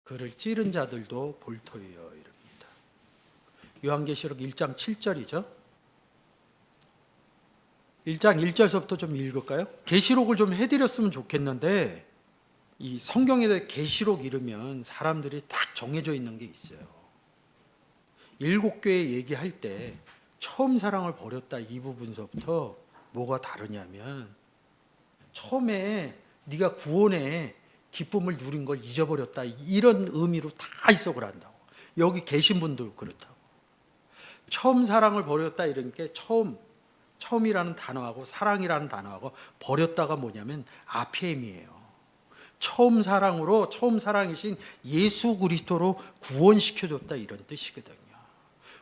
그를 찌른 자들도 볼터이여 이릅니다. 요한계시록 1장 7절이죠. 1장 1절서부터 좀 읽을까요? 계시록을 좀 해드렸으면 좋겠는데 이 성경에 계시록 이르면 사람들이 딱 정해져 있는 게 있어요. 7교회 얘기할 때 처음 사랑을 버렸다 이 부분서부터 뭐가 다르냐면 처음에 네가 구원의 기쁨을 누린 걸 잊어버렸다 이런 의미로 다 해석을 한다고. 여기 계신 분도 그렇다고. 처음 사랑을 버렸다 이런 게 처음이라는 단어하고 사랑이라는 단어하고 버렸다가 뭐냐면 아피엠이에요. 처음 사랑으로 처음 사랑이신 예수 그리스도로 구원시켜줬다 이런 뜻이거든요.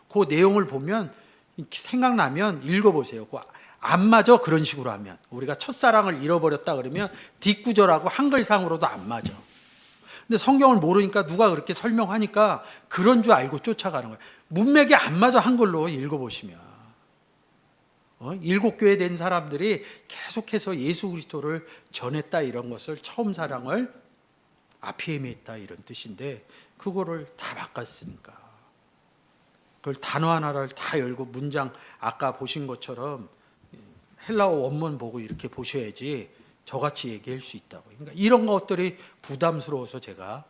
그 내용을 보면 생각나면 읽어보세요. 안 맞아 그런 식으로 하면 우리가 첫사랑을 잃어버렸다 그러면 뒷구절하고 한글상으로도 안 맞아. 근데 성경을 모르니까 누가 그렇게 설명하니까 그런 줄 알고 쫓아가는 거예요. 문맥이 안 맞아 한글로 읽어보시면 7교회 된 사람들이 계속해서 예수 그리스도를 전했다 이런 것을 처음 사랑을 아피엠에 했다 이런 뜻인데 그거를 다 바꿨으니까 그걸 단어 하나를 다 열고 문장 아까 보신 것처럼 헬라어 원문 보고 이렇게 보셔야지 저같이 얘기할 수 있다고. 그러니까 이런 것들이 부담스러워서 제가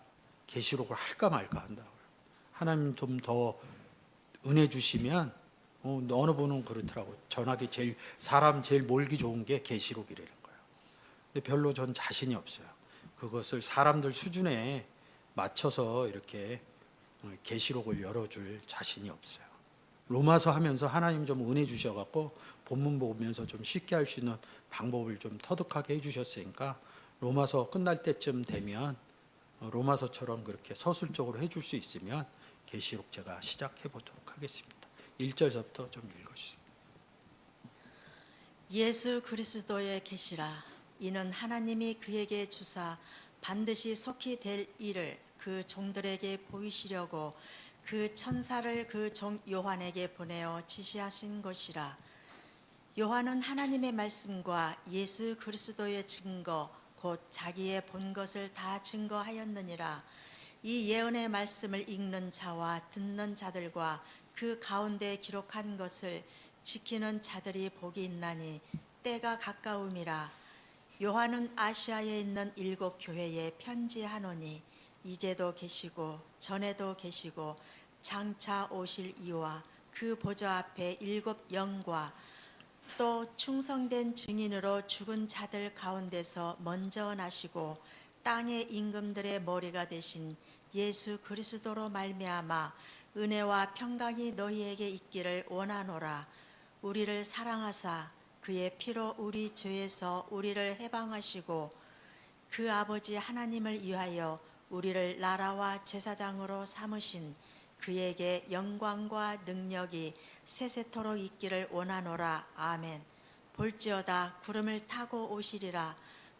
계시록을 할까 말까 한다고. 하나님 좀 더 은혜 주시면 어느 분은 그렇더라고. 전하기 사람 제일 몰기 좋은 게 계시록이라는 거예요. 근데 별로 전 자신이 없어요. 그것을 사람들 수준에 맞춰서 이렇게 계시록을 열어줄 자신이 없어요. 로마서 하면서 하나님 좀 은혜 주셔갖고 본문 보면서 좀 쉽게 할 수 있는 방법을 좀 터득하게 해주셨으니까 로마서 끝날 때쯤 되면 로마서처럼 그렇게 서술적으로 해줄 수 있으면 계시록 제가 시작해 보도록 하겠습니다. 1절부터 좀 읽어주세요. 예수 그리스도의 계시라. 이는 하나님이 그에게 주사 반드시 속히 될 일을 그 종들에게 보이시려고 그 천사를 그 종 요한에게 보내어 지시하신 것이라. 요한은 하나님의 말씀과 예수 그리스도의 증거 곧 자기의 본 것을 다 증거하였느니라. 이 예언의 말씀을 읽는 자와 듣는 자들과 그 가운데 기록한 것을 지키는 자들이 복이 있나니 때가 가까움이라. 요한은 아시아에 있는 7교회에 편지하노니 이제도 계시고 전에도 계시고 장차 오실 이와 그 보좌 앞에 7 영과 또 충성된 증인으로 죽은 자들 가운데서 먼저 나시고 땅의 임금들의 머리가 되신 예수 그리스도로 말미암아 은혜와 평강이 너희에게 있기를 원하노라. 우리를 사랑하사 그의 피로 우리 죄에서 우리를 해방하시고 그 아버지 하나님을 위하여 우리를 나라와 제사장으로 삼으신 그에게 영광과 능력이 세세토록 있기를 원하노라. 아멘. 볼지어다 구름을 타고 오시리라.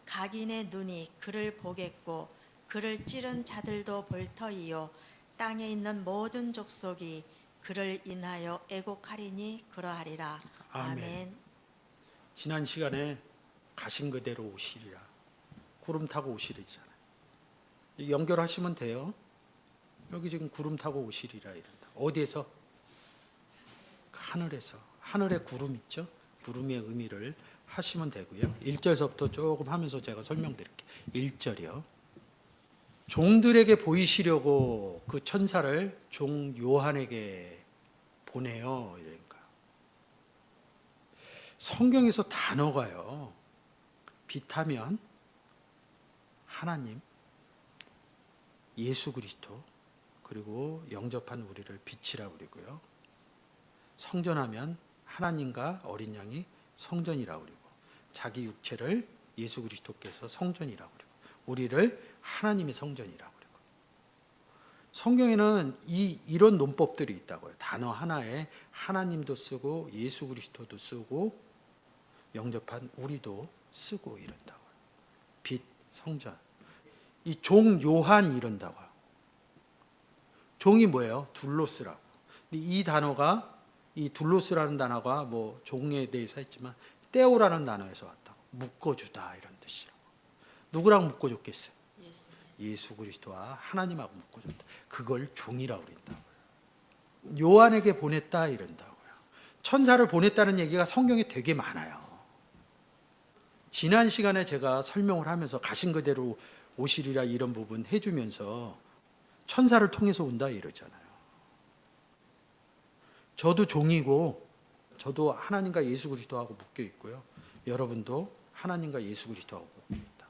각인의 눈이 그를 보겠고 그를 찌른 자들도 볼 터이요 땅에 있는 모든 족속이 그를 인하여 애곡하리니 그러하리라. 아멘. 지난 시간에 가신 그대로 오시리라. 구름 타고 오시리잖아요. 연결하시면 돼요. 여기 지금 구름 타고 오시리라 이런다. 어디에서? 하늘에서. 하늘에 구름 있죠? 구름의 의미를 하시면 되고요. 1절서부터 조금 하면서 제가 설명드릴게요. 1절이요. 종들에게 보이시려고 그 천사를 종 요한에게 보내요. 이러니까 성경에서 단어가요. 빛하면 하나님, 예수 그리스도, 그리고 영접한 우리를 빛이라 그러고요. 성전하면 하나님과 어린 양이 성전이라 그러고 자기 육체를 예수 그리스도께서 성전이라 그러고 우리를 하나님의 성전이라 그러고 성경에는 이런 논법들이 있다고요. 단어 하나에 하나님도 쓰고 예수 그리스도도 쓰고 영접한 우리도 쓰고 이런다고요. 빛, 성전. 이 종 요한 이런다고요. 종이 뭐예요? 둘로스라고. 이 단어가 이 둘로스라는 단어가 뭐 종에 대해서 했지만 떼오라는 단어에서 왔다고. 묶어주다 이런 뜻이라고. 누구랑 묶어줬겠어요? 예수 그리스도와 하나님하고 묶어줬다. 그걸 종이라고 그랬다고요. 요한에게 보냈다 이런다고요. 천사를 보냈다는 얘기가 성경에 되게 많아요. 지난 시간에 제가 설명을 하면서 가신 그대로 오시리라 이런 부분 해주면서 천사를 통해서 온다 이러잖아요. 저도 종이고 저도 하나님과 예수 그리스도하고 묶여 있고요. 여러분도 하나님과 예수 그리스도하고 묶여 있다.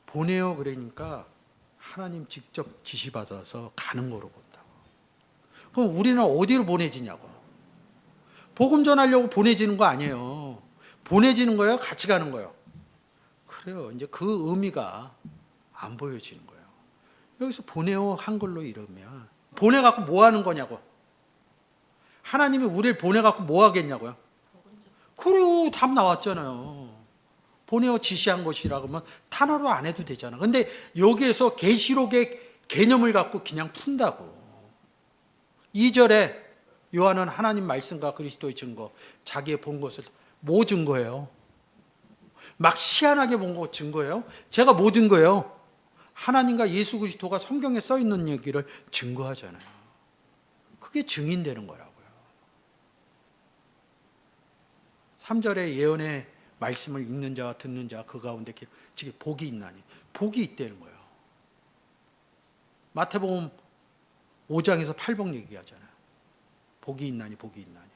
보내요 그러니까 하나님 직접 지시받아서 가는 거로 본다고. 그럼 우리는 어디로 보내지냐고. 복음 전하려고 보내지는 거 아니에요. 보내지는 거예요? 같이 가는 거예요? 그래요. 이제 그 의미가 안 보여지는 거예요. 여기서 보내요 한글로 이러면 보내갖고 뭐 하는 거냐고. 하나님이 우리를 보내갖고 뭐 하겠냐고요. 그래요. 답 나왔잖아요. 보내어 지시한 것이라 그러면 단어로 안 해도 되잖아. 근데 여기에서 계시록의 개념을 갖고 그냥 푼다고. 2절에 요한은 하나님 말씀과 그리스도의 증거, 자기의 본 것을 뭐 증거예요? 막 시한하게 본 거 증거예요? 제가 뭐 증거예요? 하나님과 예수 그리스도가 성경에 써 있는 얘기를 증거하잖아요. 그게 증인되는 거라고요. 3절에 예언의 말씀을 읽는 자와 듣는 자와 그 가운데 즉 복이 있나니 복이 있다는 거예요. 마태복음 5장에서 8복 얘기하잖아요. 복이 있나니 복이 있나니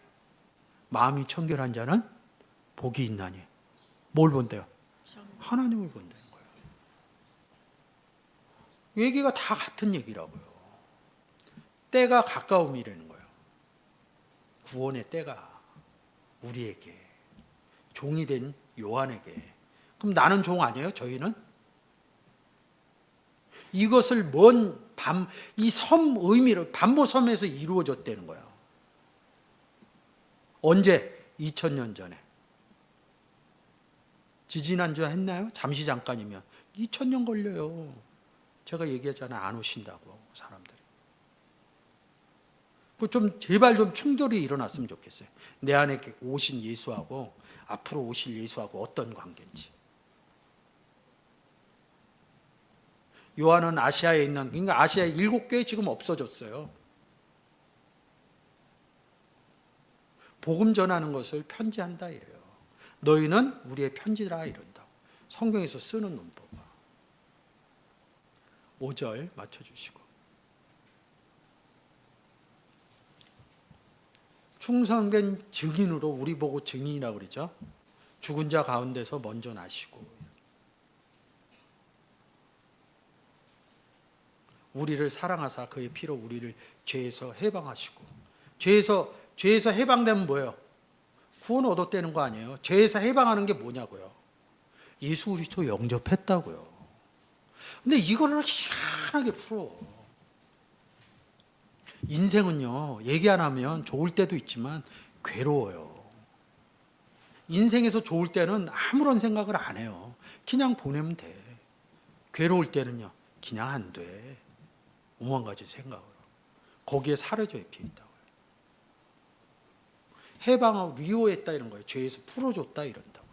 마음이 청결한 자는 복이 있나니 뭘 본대요? 하나님을 본다는 거예요. 얘기가 다 같은 얘기라고요. 때가 가까움이라는 거예요. 구원의 때가 우리에게 종이 된 요한에게. 그럼 나는 종 아니에요? 저희는? 이것을 먼 밤, 이 섬 의미를 반모섬에서 이루어졌다는 거예요. 언제? 2000년 전에. 지지난주 했나요? 잠시 잠깐이면 2000년 걸려요. 제가 얘기하잖아요. 안 오신다고 사람들이. 좀 제발 좀 충돌이 일어났으면 좋겠어요. 내 안에 오신 예수하고 앞으로 오실 예수하고 어떤 관계인지. 요한은 아시아에 있는, 그러니까 아시아에 7교회 지금 없어졌어요. 복음 전하는 것을 편지한다 이래요. 너희는 우리의 편지라 이런다. 성경에서 쓰는 문법과 5절 맞춰주시고. 충성된 증인으로 우리 보고 증인이라고 그러죠. 죽은 자 가운데서 먼저 나시고 우리를 사랑하사 그의 피로 우리를 죄에서 해방하시고. 죄에서 해방되면 뭐예요? 구원 얻었다는 거 아니에요? 죄에서 해방하는 게 뭐냐고요? 예수 그리스도 영접했다고요. 근데 이거는 희한하게 풀어. 인생은요, 얘기 안 하면 좋을 때도 있지만 괴로워요. 인생에서 좋을 때는 아무런 생각을 안 해요. 그냥 보내면 돼. 괴로울 때는요, 그냥 안 돼. 오만 가지 생각으로. 거기에 사려져 입혀 있다고요. 해방하고 리오했다 이런 거예요. 죄에서 풀어줬다 이런다고요.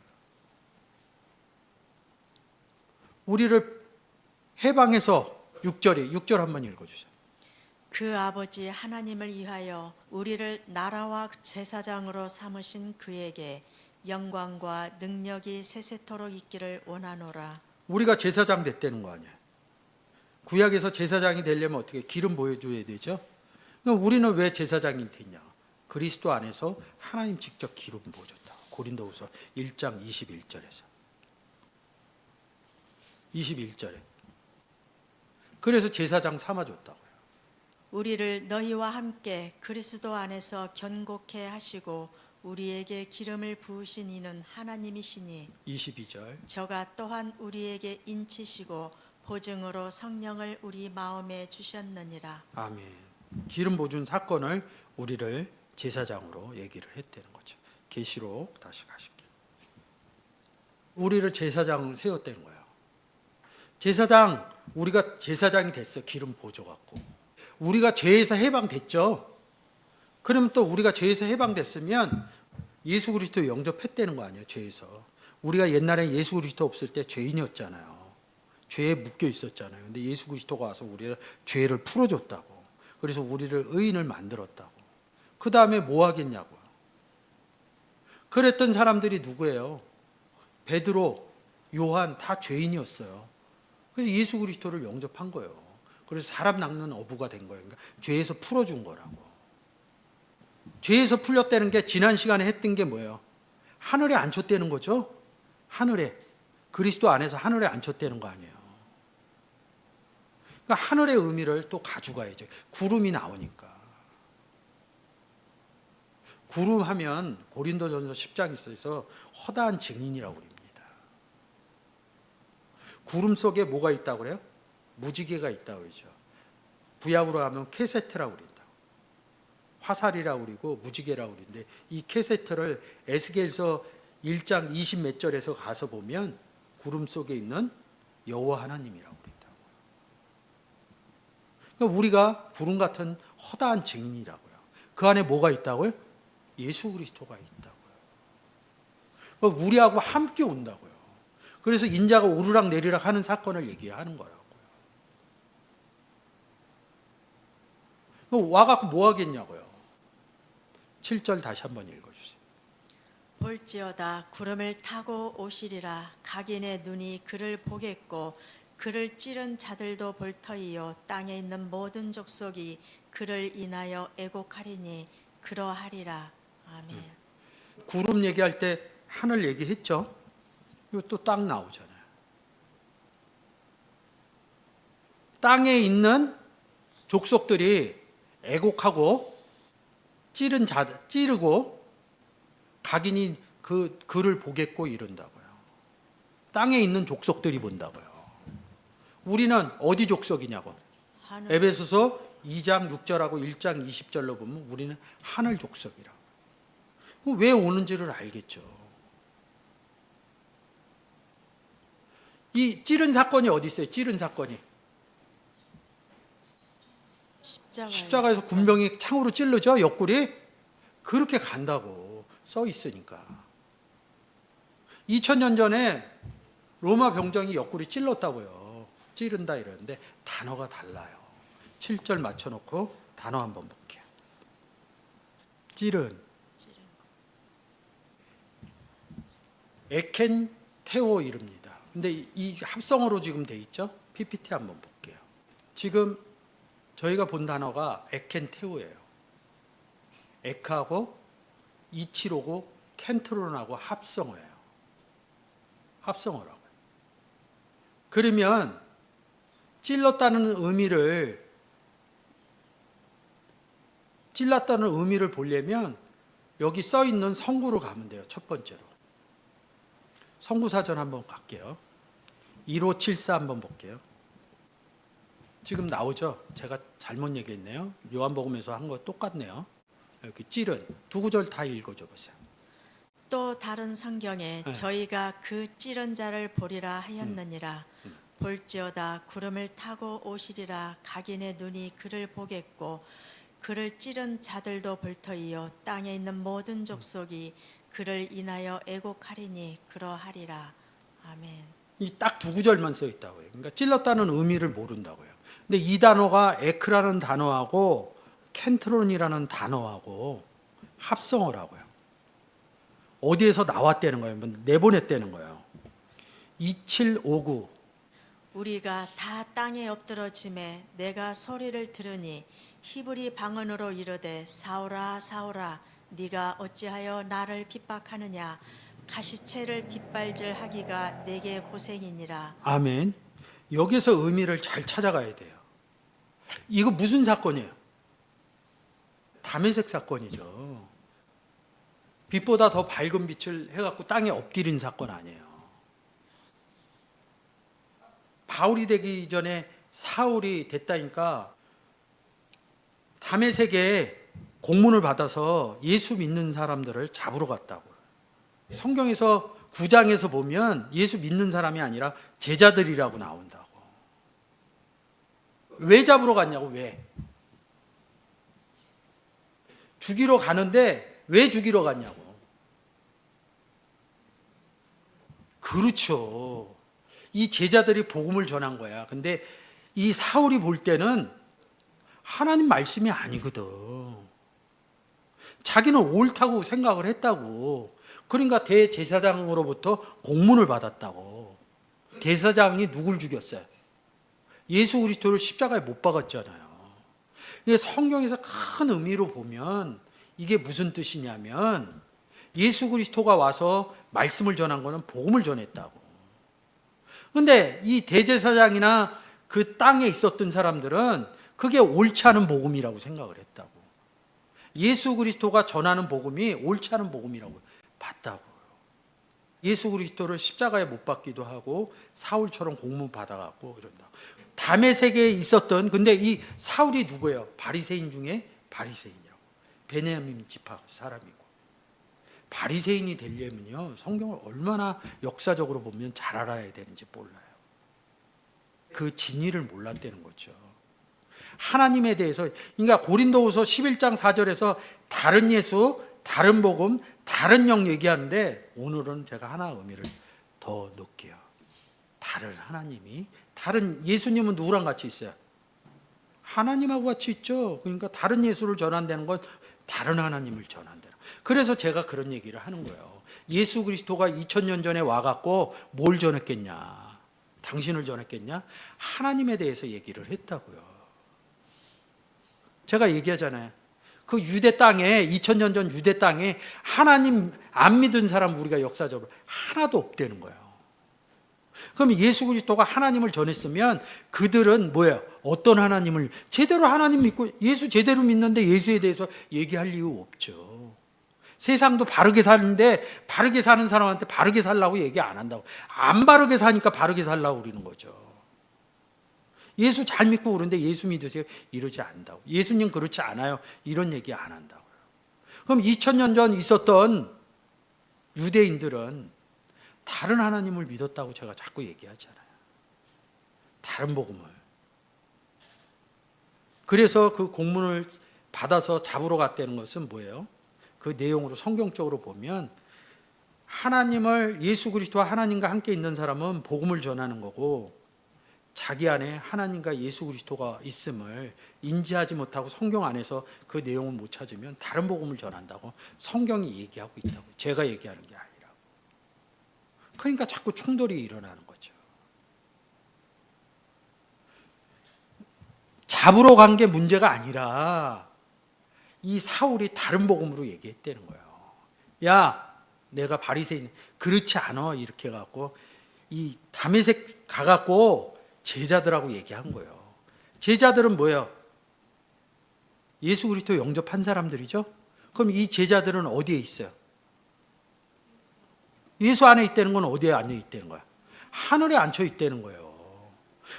우리를 해방해서 6절 한번 읽어주세요. 그 아버지 하나님을 위하여 우리를 나라와 제사장으로 삼으신 그에게 영광과 능력이 세세토록 있기를 원하노라. 우리가 제사장 됐다는 거 아니에요. 구약에서 제사장이 되려면 어떻게 기름 보여줘야 되죠? 그러니까 우리는 왜 제사장이 됐냐? 그리스도 안에서 하나님 직접 기름 부어줬다. 고린도후서 1장 21절에서 21절에 그래서 제사장 삼아줬다고요. 우리를 너희와 함께 그리스도 안에서 견고케 하시고 우리에게 기름을 부으신 이는 하나님이시니 22절 저가 또한 우리에게 인치시고 보증으로 성령을 우리 마음에 주셨느니라. 아멘. 기름 부어준 사건을 우리를 제사장으로 얘기를 했다는 거죠. 계시록 다시 가실게요. 우리를 제사장 세웠다는 거예요. 제사장, 우리가 제사장이 됐어. 기름 부어줘갖고. 우리가 죄에서 해방됐죠. 그러면 또 우리가 죄에서 해방됐으면 예수 그리스도 영접했다는 거 아니에요. 죄에서. 우리가 옛날에 예수 그리스도 없을 때 죄인이었잖아요. 죄에 묶여 있었잖아요. 근데 예수 그리스도가 와서 우리의 죄를 풀어줬다고. 그래서 우리를 의인을 만들었다고. 그 다음에 뭐 하겠냐고요. 그랬던 사람들이 누구예요? 베드로, 요한 다 죄인이었어요. 그래서 예수 그리스도를 영접한 거예요. 그래서 사람 낚는 어부가 된 거예요. 그러니까 죄에서 풀어준 거라고. 죄에서 풀렸다는 게 지난 시간에 했던 게 뭐예요? 하늘에 앉혔다는 거죠. 하늘에. 그리스도 안에서 하늘에 앉혔다는 거 아니에요. 그러니까 하늘의 의미를 또 가져가야죠. 구름이 나오니까. 구름 하면 고린도전서 10장에 있어서 허다한 증인이라고 그럽니다. 구름 속에 뭐가 있다고 그래요? 무지개가 있다고 그러죠. 구약으로 하면 케세트라고 그런다. 화살이라고 그러고 무지개라고 그러는데 이 케세트를 에스겔서 1장 20 몇 절에서 가서 보면 구름 속에 있는 여호와 하나님이라고 그랬다고. 그러니까 우리가 구름 같은 허다한 증인이라고요. 그 안에 뭐가 있다고요? 예수 그리스도가 있다고요. 그러니까 우리하고 함께 온다고요. 그래서 인자가 오르락 내리락 하는 사건을 얘기하는 거라고요. 그럼 와갖고 뭐 하겠냐고요. 7절 다시 한번 읽어주세요. 볼지어다 구름을 타고 오시리라. 각인의 눈이 그를 보겠고 그를 찌른 자들도 볼 터이요 땅에 있는 모든 족속이 그를 인하여 애곡하리니 그러하리라. 아멘. 구름 얘기할 때 하늘 얘기했죠. 이거 또 땅 나오잖아요. 땅에 있는 족속들이 애곡하고 찌르고 각인이 그를 보겠고 이른다고요. 땅에 있는 족속들이 본다고요. 우리는 어디 족속이냐고. 하늘. 에베소서 2장 6절하고 1장 20절로 보면 우리는 하늘 족속이라. 왜 오는지를 알겠죠. 이 찌른 사건이 어디 있어요? 찌른 사건이. 십자가에서 군병이 창으로 찔르죠. 옆구리. 그렇게 간다고 써 있으니까. 2000년 전에 로마 병정이 옆구리 찔렀다고요. 찌른다 이러는데 단어가 달라요. 7절 맞춰놓고 단어 한번 볼게요. 찌른. 에켄테오 이릅니다. 근데 이 합성어로 지금 돼 있죠? PPT 한번 볼게요. 지금 저희가 본 단어가 에켄테오예요. 에크하고 이치로고 켄트론하고 합성어예요. 합성어라고요. 그러면 찔렀다는 의미를 보려면 여기 써 있는 성구로 가면 돼요. 첫 번째로. 성구사전 한번 갈게요. 1574 한번 볼게요. 지금 나오죠? 제가 잘못 얘기했네요. 요한복음에서 한 거 똑같네요. 여기 찌른 두 구절 다 읽어줘 보세요. 또 다른 성경에 네. 저희가 그 찌른 자를 보리라 하였느니라. 볼지어다 구름을 타고 오시리라. 각인의 눈이 그를 보겠고 그를 찌른 자들도 볼 터이요 땅에 있는 모든 족속이 그를 인하여 애곡하리니 그러하리라. 아멘. 이 딱 두 구절만 써 있다고요. 그러니까 찔렀다는 의미를 모른다고요. 근데 이 단어가 에크라는 단어하고 켄트론이라는 단어하고 합성어라고요. 어디에서 나왔다는 거예요? 내보냈다는 거예요. 2759 우리가 다 땅에 엎드러짐에 내가 소리를 들으니 히브리 방언으로 이르되 사울아 사울아 네가 어찌하여 나를 핍박하느냐 가시채를 뒷발질하기가 내게 고생이니라. 아멘. 여기서 의미를 잘 찾아가야 돼요. 이거 무슨 사건이에요? 다메섹 사건이죠. 빛보다 더 밝은 빛을 해갖고 땅에 엎드린 사건 아니에요. 바울이 되기 전에 사울이 됐다니까 다메섹에 공문을 받아서 예수 믿는 사람들을 잡으러 갔다고. 성경에서 9장에서 보면 예수 믿는 사람이 아니라 제자들이라고 나온다고. 왜 잡으러 갔냐고. 왜? 죽이러 가는데 왜 죽이러 갔냐고. 그렇죠. 이 제자들이 복음을 전한 거야. 근데 이 사울이 볼 때는 하나님 말씀이 아니거든. 자기는 옳다고 생각을 했다고. 그러니까 대제사장으로부터 공문을 받았다고. 대제사장이 누굴 죽였어요? 예수 그리스도를 십자가에 못 박았잖아요. 이게 성경에서 큰 의미로 보면 이게 무슨 뜻이냐면 예수 그리스도가 와서 말씀을 전한 거는 복음을 전했다고. 근데 이 대제사장이나 그 땅에 있었던 사람들은 그게 옳지 않은 복음이라고 생각을 했다고. 예수 그리스도가 전하는 복음이 옳지 않은 복음이라고 봤다고. 예수 그리스도를 십자가에 못 박기도 하고 사울처럼 공문 받아갖고 이런다. 다메섹에 있었던, 근데 이 사울이 누구예요? 바리새인 중에 바리새인이라고. 베냐민 지파 사람이고. 바리새인이 되려면요, 성경을 얼마나 역사적으로 보면 잘 알아야 되는지 몰라요. 그 진리를 몰랐다는 거죠. 하나님에 대해서, 그러니까 고린도후서 11장 4절에서 다른 예수, 다른 복음, 다른 영 얘기하는데 오늘은 제가 하나 의미를 더 넣을게요. 다른 하나님이, 다른 예수님은 누구랑 같이 있어요? 하나님하고 같이 있죠. 그러니까 다른 예수를 전한다는 건 다른 하나님을 전한다는. 그래서 제가 그런 얘기를 하는 거예요. 예수 그리스도가 2000년 전에 와갖고 뭘 전했겠냐? 당신을 전했겠냐? 하나님에 대해서 얘기를 했다고요. 제가 얘기하잖아요. 그 유대 땅에, 2000년 전 유대 땅에 하나님 안 믿은 사람 우리가 역사적으로 하나도 없다는 거예요. 그럼 예수 그리스도가 하나님을 전했으면 그들은 뭐예요? 어떤 하나님을, 제대로 하나님 믿고 예수 제대로 믿는데 예수에 대해서 얘기할 이유 없죠. 세상도 바르게 사는데 바르게 사는 사람한테 바르게 살라고 얘기 안 한다고. 안 바르게 사니까 바르게 살라고 그러는 거죠. 예수 잘 믿고 그런데 예수 믿으세요? 이러지 않는다고. 예수님 그렇지 않아요. 이런 얘기 안 한다고요. 그럼 2000년 전 있었던 유대인들은 다른 하나님을 믿었다고 제가 자꾸 얘기하잖아요. 다른 복음을. 그래서 그 공문을 받아서 잡으러 갔다는 것은 뭐예요? 그 내용으로 성경적으로 보면 하나님을, 예수 그리스도와 하나님과 함께 있는 사람은 복음을 전하는 거고, 자기 안에 하나님과 예수 그리스도가 있음을 인지하지 못하고 성경 안에서 그 내용을 못 찾으면 다른 복음을 전한다고 성경이 얘기하고 있다고. 제가 얘기하는 게 아니라. 그러니까 자꾸 충돌이 일어나는 거죠. 잡으러 간 게 문제가 아니라 이 사울이 다른 복음으로 얘기했다는 거예요. 야, 내가 바리새인 그렇지 않아, 이렇게 해갖고 이 다메섹 가갖고 제자들하고 얘기한 거예요. 제자들은 뭐예요? 예수 그리스도 영접한 사람들이죠. 그럼 이 제자들은 어디에 있어요? 예수 안에 있다는 건 어디에 앉아 있다는 거야? 하늘에 앉혀 있다는 거예요.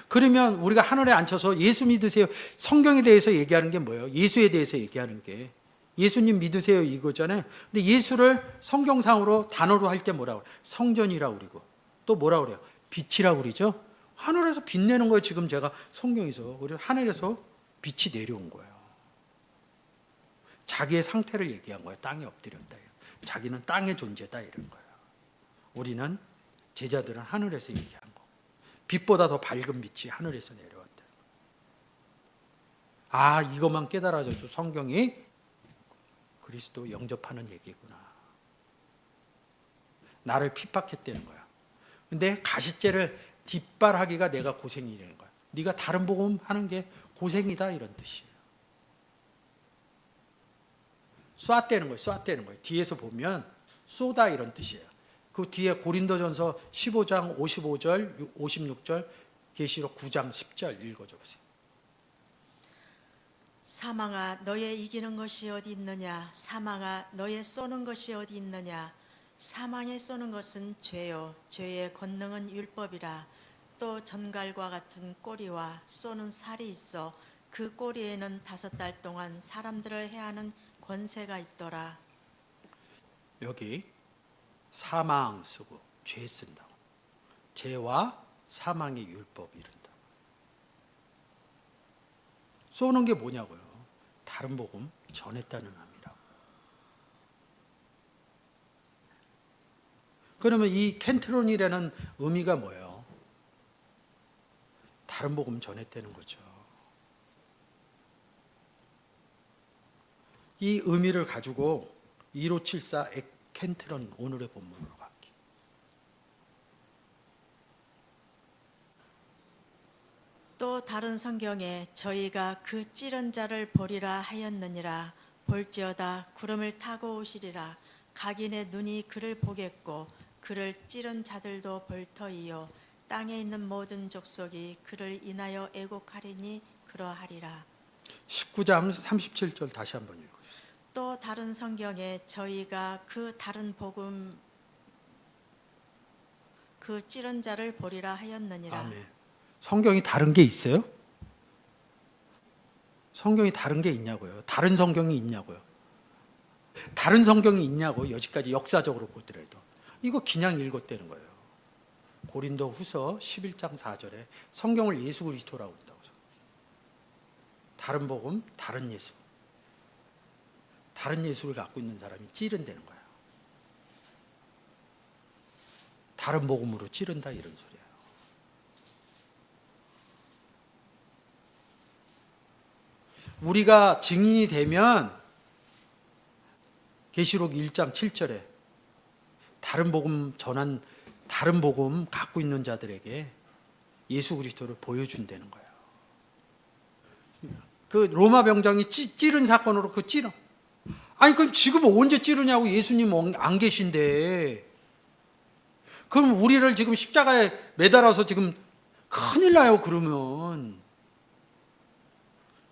그러면 우리가 하늘에 앉혀서 예수 믿으세요. 성경에 대해서 얘기하는 게 뭐예요? 예수에 대해서 얘기하는 게. 예수님 믿으세요 이거잖아요. 근데 예수를 성경상으로 단어로 할 때 뭐라고 그래요? 성전이라고 그러고 또 뭐라고 그래요? 빛이라고 그러죠. 하늘에서 빛내는 거예요. 지금 제가 성경에서. 그래서 하늘에서 빛이 내려온 거예요. 자기의 상태를 얘기한 거예요. 땅에 엎드렸다. 자기는 땅의 존재다 이런 거예요. 우리는, 제자들은 하늘에서 얘기한 거. 빛보다 더 밝은 빛이 하늘에서 내려왔다. 아, 이것만 깨달아져도 성경이 그리스도 영접하는 얘기구나. 나를 핍박했다는 거야. 근데 가시죄를 뒷발하기가 내가 고생이라는 거야. 네가 다른 복음 하는 게 고생이다 이런 뜻이에요. 쏘았다는 거예요. 쏘았다는 거예요. 뒤에서 보면 쏘다 이런 뜻이에요. 그 뒤에 고린도전서 15장 55절, 56절, 계시록 9장 10절 읽어줘 보세요. 사망아 너의 이기는 것이 어디 있느냐? 사망아 너의 쏘는 것이 어디 있느냐? 사망에 쏘는 것은 죄요, 죄의 권능은 율법이라. 또 전갈과 같은 꼬리와 쏘는 살이 있어 그 꼬리에는 5달 동안 사람들을 해하는 권세가 있더라. 여기 사망 쓰고 죄 쓴다고. 죄와 사망의 율법 이른다. 쏘는 게 뭐냐고요? 다른 복음 전했다는 의미라고. 그러면 이 켄트론이라는 의미가 뭐예요? 다른 복음 전했다는 거죠. 이 의미를 가지고 1574 에켄트론 오늘의 본문으로 갈게요. 또 다른 성경에 저희가 그 찌른 자를 보리라 하였느니라. 볼지어다 구름을 타고 오시리라. 각인의 눈이 그를 보겠고 그를 찌른 자들도 볼터이요 땅에 있는 모든 족속이 그를 인하여 애곡하리니 그러하리라. 19장 37절 다시 한번 읽어주세요. 또 다른 성경에 저희가 그 다른 복음 그 찌른 자를 보리라 하였느니라. 아멘. 성경이 다른 게 있어요? 성경이 다른 게 있냐고요? 다른 성경이 있냐고요? 다른 성경이 있냐고 여지까지 역사적으로 보더라도 이거 그냥 읽었다는 거예요. 고린도 후서 11장 4절에 성경을 예수 그리스도라고 한다고. 다른 복음, 다른 예수. 다른 예수를 갖고 있는 사람이 찌른다는 거예요. 다른 복음으로 찌른다 이런 소리예요. 우리가 증인이 되면 계시록 1장 7절에 다른 복음 전한 다른 복음 갖고 있는 자들에게 예수 그리스도를 보여준다는 거예요. 그 로마 병장이 찌른 사건으로 그 찌른. 아니 그럼 지금 언제 찌르냐고. 예수님 안 계신데. 그럼 우리를 지금 십자가에 매달아서 지금 큰일 나요. 그러면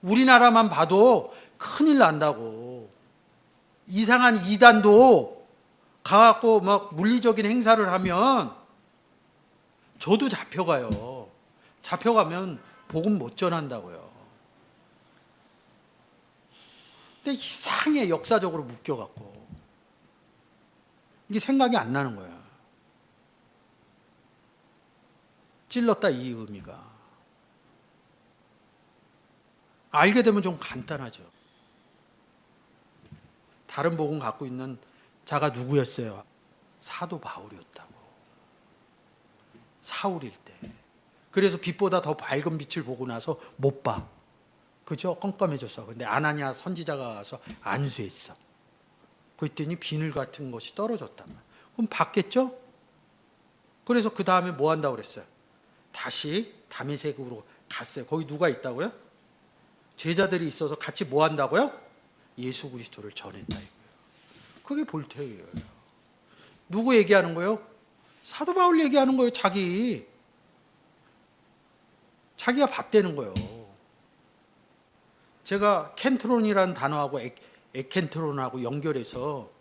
우리나라만 봐도 큰일 난다고. 이상한 이단도 가갖고 막 물리적인 행사를 하면 저도 잡혀가요. 잡혀가면 복음 못 전한다고요. 근데 이상해. 역사적으로 묶여갖고 이게 생각이 안 나는 거야. 찔렀다 이 의미가. 알게 되면 좀 간단하죠. 다른 복음 갖고 있는 자가 누구였어요? 사도 바울이었다고. 사울일 때. 그래서 빛보다 더 밝은 빛을 보고 나서 못 봐. 그죠? 껌껌해졌어. 근데 아나니아 선지자가 와서 안수했어. 그랬더니 비늘 같은 것이 떨어졌단 말이야. 그럼 봤겠죠? 그래서 그 다음에 뭐 한다고 그랬어요? 다시 다메섹으로 갔어요. 거기 누가 있다고요? 제자들이 있어서 같이 뭐 한다고요? 예수 그리스도를 전했다 이거예요. 그게 볼테예요. 누구 얘기하는 거예요? 사도 바울 얘기하는 거예요. 자기가 봤다는 거예요. 제가 켄트론이라는 단어하고 에켄트론하고 연결해서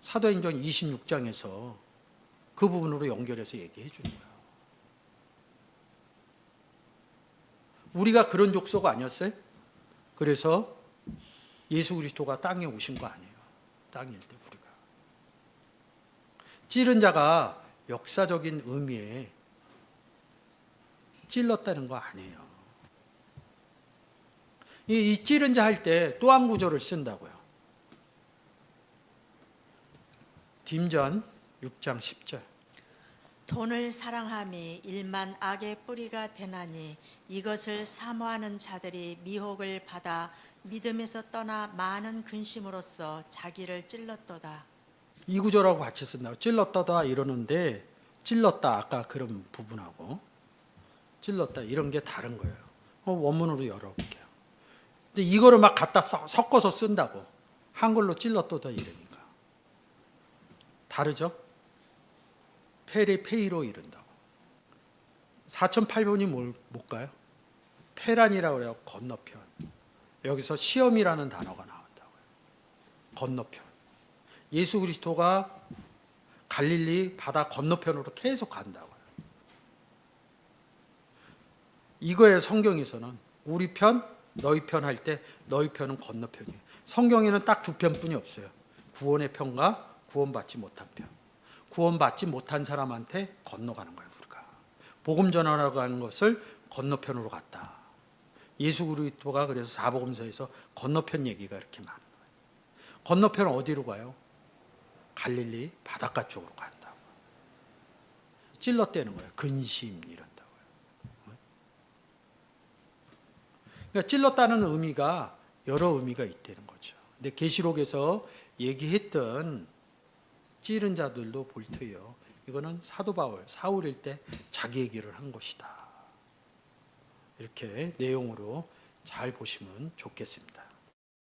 사도행전 26장에서 그 부분으로 연결해서 얘기해 주는 거예요. 우리가 그런 족속 아니었어요? 그래서 예수 그리스도가 땅에 오신 거 아니에요. 땅일 때 우리가. 찌른 자가 역사적인 의미에 찔렀다는 거 아니에요. 이 찌른 자 할 때 또 한 구절을 쓴다고요. 딤전 6장 10절. 돈을 사랑함이 일만 악의 뿌리가 되나니 이것을 사모하는 자들이 미혹을 받아 믿음에서 떠나 많은 근심으로써 자기를 찔렀도다. 이 구절하고 같이 쓴다고. 찔렀다다 이러는데 찔렀다 아까 그런 부분하고 찔렀다 이런 게 다른 거예요. 원문으로 열어볼게요. 근데 이거를 막 갖다 섞어서 쓴다고. 한글로 찔렀도다 이러니까 다르죠? 페이로 이른다고. 4008번이 뭘까요? 페란이라고 해요. 건너편. 여기서 시험이라는 단어가 나온다고요. 건너편. 예수 그리스도가 갈릴리 바다 건너편으로 계속 간다고요. 이거에 성경에서는 우리 편, 너희 편 할 때 너희 편은 건너편이에요. 성경에는 딱 두 편뿐이 없어요. 구원의 편과 구원받지 못한 편. 구원받지 못한 사람한테 건너가는 거예요. 우리가 복음 전하라고 하는 것을 건너편으로 갔다. 예수 그리스도가 그래서 사복음서에서 건너편 얘기가 이렇게 많은 거예요. 건너편은 어디로 가요? 갈릴리 바닷가 쪽으로 간다고. 찔렀대는 거예요. 근심 이런다고요. 그러니까 찔렀다는 의미가 여러 의미가 있다는 거죠. 근데 계시록에서 얘기했던 찌른 자들도 볼터요. 이거는 사도 바울, 사울일 때 자기 얘기를 한 것이다. 이렇게 내용으로 잘 보시면 좋겠습니다.